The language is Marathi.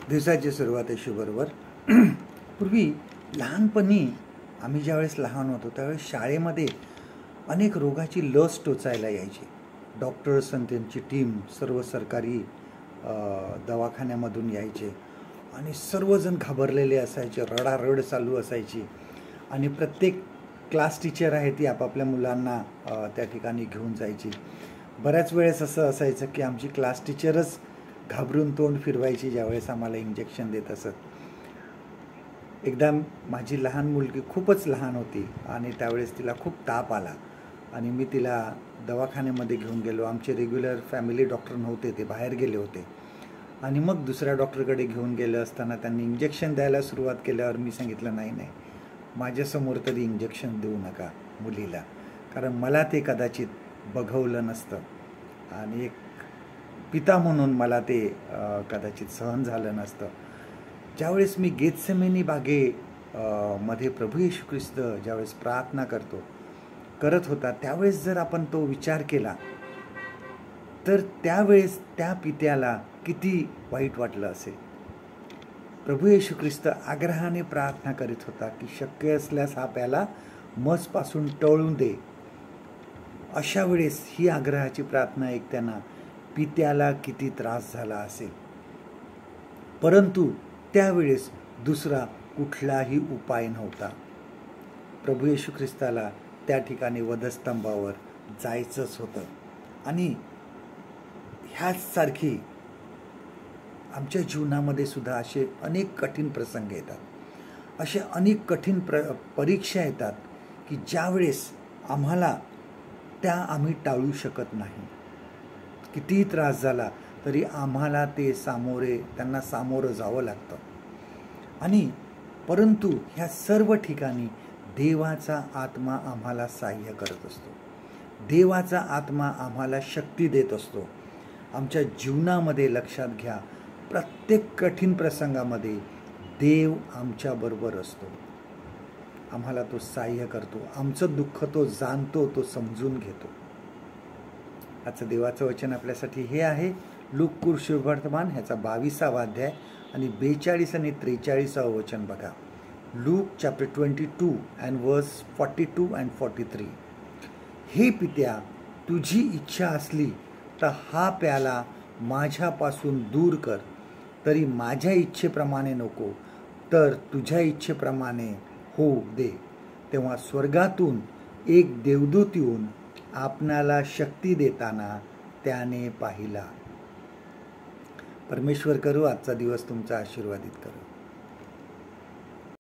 दिवसाची सुरुवात येशूबरोबर. पूर्वी लहानपणी आम्ही ज्यावेळेस लहान होतो त्यावेळेस शाळेमध्ये अनेक रोगाची लस टोचायला यायची. डॉक्टर्स आणि त्यांची टीम सर्व सरकारी दवाखान्यामधून यायचे आणि सर्वजण घाबरलेले असायचे, रडारड चालू असायची आणि प्रत्येक क्लास टीचर आहे ती आपापल्या मुलांना त्या ठिकाणी घेऊन जायची. बऱ्याच वेळेस असं असायचं की आमची क्लास टीचरच घाबरून तोंड फिरवायची ज्यावेळेस आम्हाला इंजेक्शन देत असत. एकदा माझी लहान मुलगी खूपच लहान होती आणि त्यावेळेस तिला खूप ताप आला आणि मी तिला दवाखान्यामध्ये घेऊन गेलो. आमचे रेग्युलर फॅमिली डॉक्टर नव्हते, ते बाहेर गेले होते आणि मग दुसऱ्या डॉक्टरकडे घेऊन गेलं असताना त्यांनी इंजेक्शन द्यायला सुरुवात केल्यावर मी सांगितलं नाही, माझ्यासमोर तरी इंजेक्शन देऊ नका मुलीला, कारण मला ते कदाचित बघवलं नसतं आणि एक पिता म्हणून मला ते कदाचित सहन झालं नसतं. ज्यावेळेस मी गेत्सेमनी मध्ये प्रभू येशू ख्रिस्त ज्यावेळेस प्रार्थना करत होता त्यावेळेस जर आपण तो विचार केला तर त्यावेळेस त्या पित्याला किती वाईट वाटलं असेल. प्रभू येशू ख्रिस्त आग्रहाने प्रार्थना करीत होता की शक्य असल्यास हा प्याला मजपासून टळून दे. अशा वेळेस ही आग्रहाची प्रार्थना ऐकताना पित्याला किती त्रास झाला असेल, परंतु त्यावेळेस दुसरा कुठलाही उपाय नव्हता. प्रभू येशू ख्रिस्ताला त्या ठिकाणी वधस्तंभावर जायचंच होतं आणि ह्याचसारखी आमच्या जीवनामध्ये सुद्धा असे अनेक कठीण प्रसंग येतात, असे अनेक कठीण परीक्षा येतात की ज्यावेळेस आम्हाला त्या आम्ही टाळू शकत नाही. कितीही त्रास झाला तरी आम्हाला त्यांना सामोरं जावं लागतं. आणि परंतु ह्या सर्व ठिकाणी देवाचा आत्मा आम्हाला सहाय्य करत असतो. देवाचा आत्मा आम्हाला शक्ती देत असतो. आमच्या जीवनामध्ये लक्षात घ्या, प्रत्येक कठीण प्रसंगामध्ये देव आमच्याबरोबर असतो. आम्हाला तो सहाय्य करतो, आमचं दुःख तो जाणतो, तो समजून घेतो. आजचं देवाचं वचन आपल्यासाठी हे आहे लूक शुभवर्तमान ह्याचा 22वा अध्याय आणि 42 आणि 43 वचन बघा. Look chapter 22 and verse 42 and 43. हे पित्या, तुझी इच्छा असली तर हा प्याला माझ्यापासून दूर कर, तरी माझ्या इच्छेप्रमाणे नको तर तुझ्या इच्छेप्रमाणे होऊ दे. तेव्हा स्वर्गातून एक देवदूत येऊन आपणाला शक्ती देताना त्याने पाहिला. परमेश्वर करू आजचा दिवस तुमचा आशीर्वादित करू.